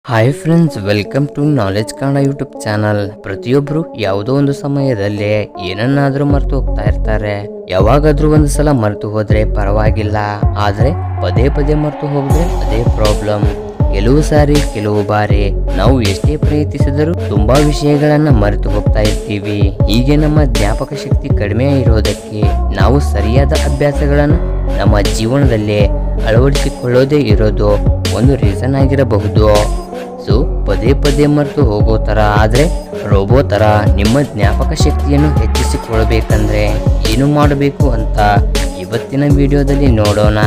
Hi friends, welcome to knowledge Kannada YouTube channel. ಪ್ರತಿಯೊಬ್ರು ಯಾವುದೋ ಒಂದು ಸಮಯದಲ್ಲಿ ಏನನ್ನಾದ್ರೂ ಮರೆತು ಹೋಗ್ತಾ ಇರ್ತಾರೆ. ಯಾವಾಗಾದ್ರೂ ಒಂದು ಸಲ ಮರೆತು ಹೋದ್ರೆ ಪರವಾಗಿಲ್ಲ, ಆದ್ರೆ ಪದೇ ಪದೇ ಮರೆತು ಹೋದ್ರೆ ಅದೇ ಪ್ರಾಬ್ಲಮ್. ಕೆಲವು ಬಾರಿ ನಾವು ಎಷ್ಟೇ ಪ್ರಯತ್ನಿಸಿದರೂ ತುಂಬಾ ವಿಷಯಗಳನ್ನ ಮರೆತು ಹೋಗ್ತಾ ಇರ್ತೀವಿ. ಹೀಗೆ ನಮ್ಮ ಜ್ಞಾಪಕ ಶಕ್ತಿ ಕಡಿಮೆ ಇರೋದಕ್ಕೆ ನಾವು ಸರಿಯಾದ ಅಭ್ಯಾಸಗಳನ್ನ ನಮ್ಮ ಜೀವನದಲ್ಲಿ ಅಳವಡಿಸಿಕೊಳ್ಳೋದೇ ಇರೋದು ಒಂದು ರೀಸನ್ ಆಗಿರಬಹುದು. ಸೊ ಪದೇ ಪದೇ ಮರೆತು ಹೋಗೋ ತರ ಆದ್ರೆ ರೋಬೋ ತರ ನಿಮ್ಮ ಜ್ಞಾಪಕ ಶಕ್ತಿಯನ್ನು ಹೆಚ್ಚಿಸಿಕೊಳ್ಳಬೇಕಂದ್ರೆ ಏನು ಮಾಡಬೇಕು ಅಂತ ಇವತ್ತಿನ ವಿಡಿಯೋದಲ್ಲಿ ನೋಡೋಣ.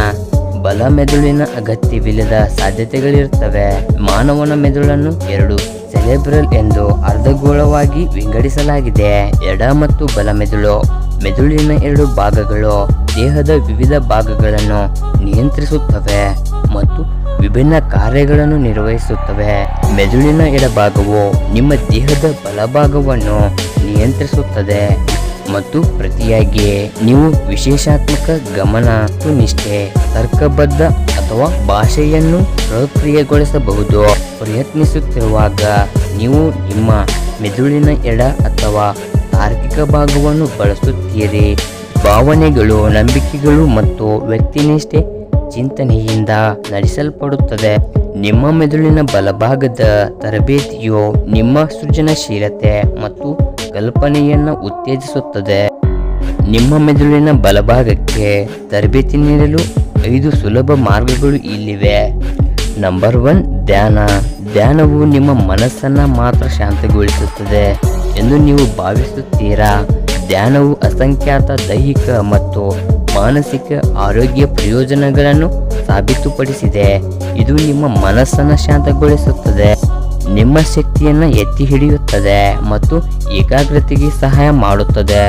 ಬಲ ಮೆದುಳಿನ ಅಗತ್ಯವಿಲ್ಲದ ಸಾಧ್ಯತೆಗಳಿರ್ತವೆ. ಮಾನವನ ಮೆದುಳನ್ನು ಎರಡು ಸೆಲೆಬ್ರಲ್ ಎಂದು ಅರ್ಧಗೋಳವಾಗಿ ವಿಂಗಡಿಸಲಾಗಿದೆ. ಎಡ ಮತ್ತು ಬಲ ಮೆದುಳು. ಮೆದುಳಿನ ಎರಡು ಭಾಗಗಳು ದೇಹದ ವಿವಿಧ ಭಾಗಗಳನ್ನು ನಿಯಂತ್ರಿಸುತ್ತವೆ ಮತ್ತು ವಿಭಿನ್ನ ಕಾರ್ಯಗಳನ್ನು ನಿರ್ವಹಿಸುತ್ತವೆ. ಮೆದುಳಿನ ಎಡಭಾಗವು ನಿಮ್ಮ ದೇಹದ ಬಲಭಾಗವನ್ನು ನಿಯಂತ್ರಿಸುತ್ತದೆ ಮತ್ತು ಪ್ರತಿಯಾಗಿ ನೀವು ವಿಶೇಷಾತ್ಮಕ ಗಮನ, ನಿಷ್ಠೆ, ತರ್ಕಬದ್ಧ ಅಥವಾ ಭಾಷೆಯನ್ನು ಪ್ರಕ್ರಿಯೆಗೊಳಿಸಬಹುದು. ಪ್ರಯತ್ನಿಸುತ್ತಿರುವಾಗ ನೀವು ನಿಮ್ಮ ಮೆದುಳಿನ ಎಡ ಅಥವಾ ತಾರ್ಕಿಕ ಭಾಗವನ್ನು ಬಳಸುತ್ತೀರಿ. ಭಾವನೆಗಳು, ನಂಬಿಕೆಗಳು ಮತ್ತು ವ್ಯಕ್ತಿನಿಷ್ಠೆ ಚಿಂತನೆಯಿಂದ ನಡೆಸಲ್ಪಡುತ್ತದೆ. ನಿಮ್ಮ ಮೆದುಳಿನ ಬಲಭಾಗದ ತರಬೇತಿಯು ನಿಮ್ಮ ಸೃಜನಶೀಲತೆ ಮತ್ತು ಕಲ್ಪನೆಯನ್ನ ಉತ್ತೇಜಿಸುತ್ತದೆ. ನಿಮ್ಮ ಮೆದುಳಿನ ಬಲಭಾಗಕ್ಕೆ ತರಬೇತಿ ನೀಡಲು 5 ಸುಲಭ ಮಾರ್ಗಗಳು ಇಲ್ಲಿವೆ. ನಂಬರ್ 1, ಧ್ಯಾನ. ಧ್ಯಾನವು ನಿಮ್ಮ ಮನಸ್ಸನ್ನ ಮಾತ್ರ ಶಾಂತಗೊಳಿಸುತ್ತದೆ ಎಂದು ನೀವು ಭಾವಿಸುತ್ತೀರಾ. ಧ್ಯಾನವು ಅಸಂಖ್ಯಾತ ದೈಹಿಕ ಮತ್ತು ಮಾನಸಿಕ ಆರೋಗ್ಯ ಪ್ರಯೋಜನಗಳನ್ನು ಸಾಬೀತುಪಡಿಸಿದೆ. ಇದು ನಿಮ್ಮ ಮನಸ್ಸನ್ನು ಶಾಂತಗೊಳಿಸುತ್ತದೆ, ನಿಮ್ಮ ಶಕ್ತಿಯನ್ನು ಎತ್ತಿ ಹಿಡಿಯುತ್ತದೆ ಮತ್ತು ಏಕಾಗ್ರತೆಗೆ ಸಹಾಯ ಮಾಡುತ್ತದೆ.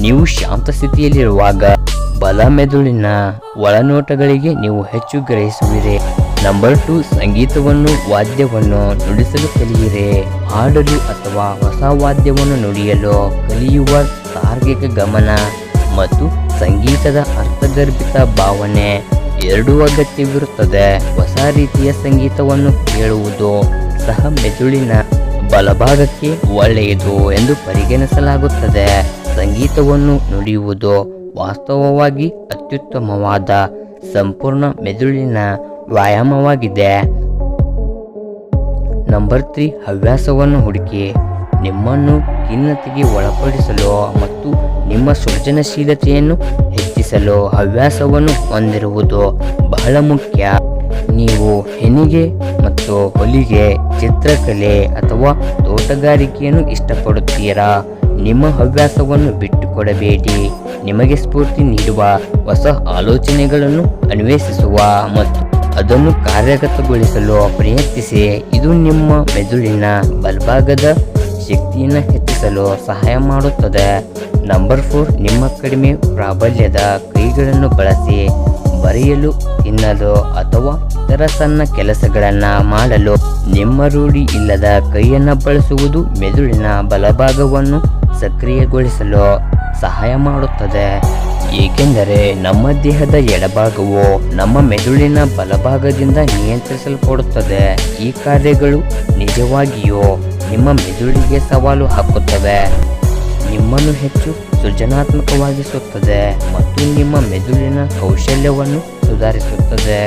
ನೀವು ಶಾಂತ ಸ್ಥಿತಿಯಲ್ಲಿರುವಾಗ ಬಲ ಮೆದುಳಿನ ಒಳನೋಟಗಳಿಗೆ ನೀವು ಹೆಚ್ಚು ಗ್ರಹಿಸುವಿರಿ. ನಂಬರ್ 2, ಸಂಗೀತವನ್ನು, ವಾದ್ಯವನ್ನು ನುಡಿಸಲು ಕಲಿಯಿರಿ. ಹಾಡಲು ಅಥವಾ ಹೊಸ ವಾದ್ಯವನ್ನು ನುಡಿಯಲು ಕಲಿಯುವ ತಾರ್ಕಿಕ ಗಮನ ಮತ್ತು ಸಂಗೀತದ ಅರ್ಥಗರ್ಭಿತ ಭಾವನೆ ಎರಡೂ ಅಗತ್ಯವಿರುತ್ತದೆ. ಹೊಸ ರೀತಿಯ ಸಂಗೀತವನ್ನು ಕೇಳುವುದು ಸಹ ಮೆದುಳಿನ ಬಲಭಾಗಕ್ಕೆ ಒಳ್ಳೆಯದು ಎಂದು ಪರಿಗಣಿಸಲಾಗುತ್ತದೆ. ಸಂಗೀತವನ್ನು ನುಡಿಯುವುದು ವಾಸ್ತವವಾಗಿ ಅತ್ಯುತ್ತಮವಾದ ಸಂಪೂರ್ಣ ಮೆದುಳಿನ ವ್ಯಾಯಾಮವಾಗಿದೆ. ನಂಬರ್ 3, ಹವ್ಯಾಸವನ್ನು ಹುಡುಕಿ. ನಿಮ್ಮನ್ನು ಖಿನ್ನತೆಗೆ ಒಳಪಡಿಸಲು ಮತ್ತು ನಿಮ್ಮ ಸೃಜನಶೀಲತೆಯನ್ನು ಹೆಚ್ಚಿಸಲು ಹವ್ಯಾಸವನ್ನು ಹೊಂದಿರುವುದು ಬಹಳ ಮುಖ್ಯ. ನೀವು ಹೆಣಿಗೆ ಮತ್ತು ಹೊಲಿಗೆ, ಚಿತ್ರಕಲೆ ಅಥವಾ ತೋಟಗಾರಿಕೆಯನ್ನು ಇಷ್ಟಪಡುತ್ತೀರಾ? ನಿಮ್ಮ ಹವ್ಯಾಸವನ್ನು ಬಿಟ್ಟುಕೊಡಬೇಡಿ. ನಿಮಗೆ ಸ್ಫೂರ್ತಿ ನೀಡುವ ಹೊಸ ಆಲೋಚನೆಗಳನ್ನು ಅನ್ವೇಷಿಸುವ ಮತ್ತು ಅದನ್ನು ಕಾರ್ಯಗತಗೊಳಿಸಲು ಪ್ರಯತ್ನಿಸಿ. ಇದು ನಿಮ್ಮ ಮೆದುಳಿನ ಬಲಭಾಗದ ಶಕ್ತಿಯನ್ನು ಹೆಚ್ಚಿಸಲು ಸಹಾಯ ಮಾಡುತ್ತದೆ. ನಂಬರ್ 4, ನಿಮ್ಮ ಕಡಿಮೆ ಪ್ರಾಬಲ್ಯದ ಕೈಗಳನ್ನು ಬಳಸಿ. ಬರೆಯಲು, ತಿನ್ನಲು ಅಥವಾ ಇತರ ಸಣ್ಣ ಕೆಲಸಗಳನ್ನ ಮಾಡಲು ನಿಮ್ಮ ರೂಢಿ ಇಲ್ಲದ ಕೈಯನ್ನು ಬಳಸುವುದು ಮೆದುಳಿನ ಬಲಭಾಗವನ್ನು ಸಕ್ರಿಯಗೊಳಿಸಲು ಸಹಾಯ ಮಾಡುತ್ತದೆ. ಏಕೆಂದರೆ ನಮ್ಮ ದೇಹದ ಎಡಭಾಗವು ನಮ್ಮ ಮೆದುಳಿನ ಬಲಭಾಗದಿಂದ ನಿಯಂತ್ರಿಸಲ್ಪಡುತ್ತದೆ. ಈ ಕಾರ್ಯಗಳು ನಿಜವಾಗಿಯೂ ನಿಮ್ಮ ಮೆದುಳಿಗೆ ಸವಾಲು ಹಾಕುತ್ತವೆ, ನಿಮ್ಮನ್ನು ಹೆಚ್ಚು ಸೃಜನಾತ್ಮಕವಾಗಿಸುತ್ತದೆ ಮತ್ತು ನಿಮ್ಮ ಮೆದುಳಿನ ಕೌಶಲ್ಯವನ್ನು ಸುಧಾರಿಸುತ್ತದೆ.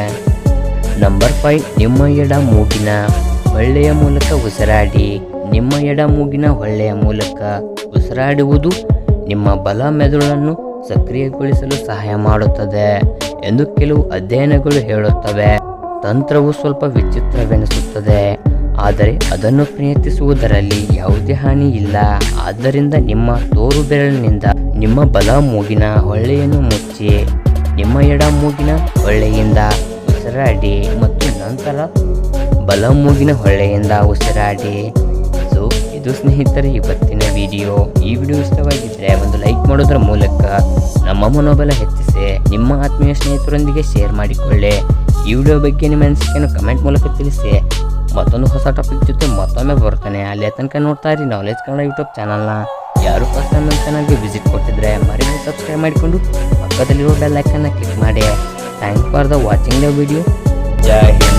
ನಂಬರ್ 5, ನಿಮ್ಮ ಎಡ ಮೂಗಿನ ಹೊಳ್ಳೆಯ ಮೂಲಕ ಉಸಿರಾಡಿ. ನಿಮ್ಮ ಎಡ ಮೂಗಿನ ಹೊಳ್ಳೆಯ ಮೂಲಕ ಉಸಿರಾಡುವುದು ನಿಮ್ಮ ಬಲ ಮೆದುಳನ್ನು ಸಕ್ರಿಯಗೊಳಿಸಲು ಸಹಾಯ ಮಾಡುತ್ತದೆ ಎಂದು ಕೆಲವು ಅಧ್ಯಯನಗಳು ಹೇಳುತ್ತವೆ. ತಂತ್ರವು ಸ್ವಲ್ಪ ವಿಚಿತ್ರವೆನಿಸುತ್ತದೆ, ಆದರೆ ಅದನ್ನು ಪ್ರಯತ್ನಿಸುವುದರಲ್ಲಿ ಯಾವುದೇ ಹಾನಿ ಇಲ್ಲ. ಆದ್ದರಿಂದ ನಿಮ್ಮ ತೋರು ಬೆರಳಿನಿಂದ ನಿಮ್ಮ ಬಲ ಮೂಗಿನ ಹೊಳ್ಳೆಯನ್ನು ಮುಚ್ಚಿ, ನಿಮ್ಮ ಎಡ ಮೂಗಿನ ಹೊಳ್ಳೆಯಿಂದ ಉಸಿರಾಡಿ ಮತ್ತು ನಂತರ ಬಲ ಮೂಗಿನ ಹೊಳ್ಳೆಯಿಂದ ಉಸಿರಾಡಿ. ಸೊ ಇದು ಸ್ನೇಹಿತರೆ ಇವತ್ತಿನ ವಿಡಿಯೋ. ಈ ವಿಡಿಯೋ ಇಷ್ಟವಾಗಿದ್ದರೆ ಒಂದು ಲೈಕ್ ಮಾಡೋದರ ಮೂಲಕ ನಮ್ಮ ಮನೋಬಲ ಹೆಚ್ಚಿಸಿ ನಿಮ್ಮ ಆತ್ಮೀಯ ಸ್ನೇಹಿತರೊಂದಿಗೆ ಶೇರ್ ಮಾಡಿಕೊಳ್ಳಿ. ಈ ವಿಡಿಯೋ ಬಗ್ಗೆ ನಿಮ್ಮ ಅನಿಸಿಕೆಯನ್ನು ಕಮೆಂಟ್ ಮೂಲಕ ತಿಳಿಸಿ. ಮತ್ತೊಂದು ಹೊಸ ಟಾಪಿಕ್ ಜೊತೆ ಮತ್ತೊಮ್ಮೆ ಬರ್ತಾನೆ. ಅಲ್ಲಿ ತನಕ ನೋಡ್ತಾ ಇರಿ ನಾಲೆಜ್ ಕನ್ನಡ ಯೂಟ್ಯೂಬ್ ಚಾನಲ್ನ. ಯಾರು ಫಸ್ಟ್ ಟೈಮ್ ನಮ್ಮ ಚಾನಲ್ಗೆ ವಿಸಿಟ್ ಕೊಟ್ಟಿದ್ರೆ ಮರಿದು ಸಬ್ಸ್ಕ್ರೈಬ್ ಮಾಡಿಕೊಂಡು ಪಕ್ಕದಲ್ಲಿರೋ ಬೆಲ್ ಐಕನ್ನ ಕ್ಲಿಕ್ ಮಾಡಿ. Thanks for the watching the video. Jai Hind.